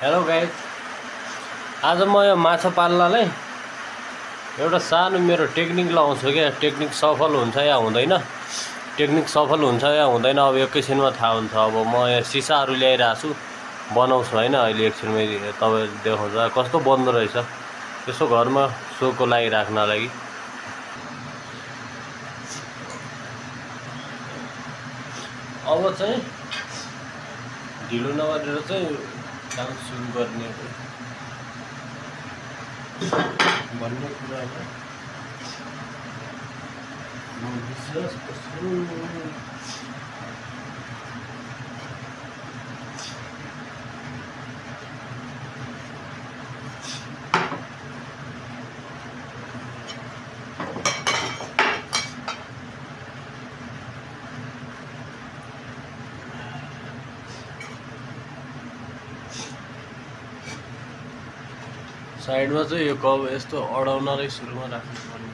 Hello guys, आज म यो माछा पाल्नलाई एउटा सानो मेरो टेक्निक लगाउँछु क्या। टेक्निक सफल हुन्छ या हुँदैन, टेक्निक सफल हुन्छ या हुँदैन अब एकैछिनमा थाहा हुन्छ। अब म यहाँ सिसाहरू ल्याइरहेको छु, बनाउँछु होइन। अहिले एकछिनमा तपाईँ देखाउँछ कस्तो बन्द रहेछ, यसो घरमा सोको लागि राख्न लागि। अब चाहिँ ढिलो नगरेर चाहिँ काम सुरु गर्ने भन्ने कुरामा म विश्वास गर्छु। साइडमा चाहिँ यो कब यस्तो अडाउनलाई सुरुमा राख्नु पर्ने।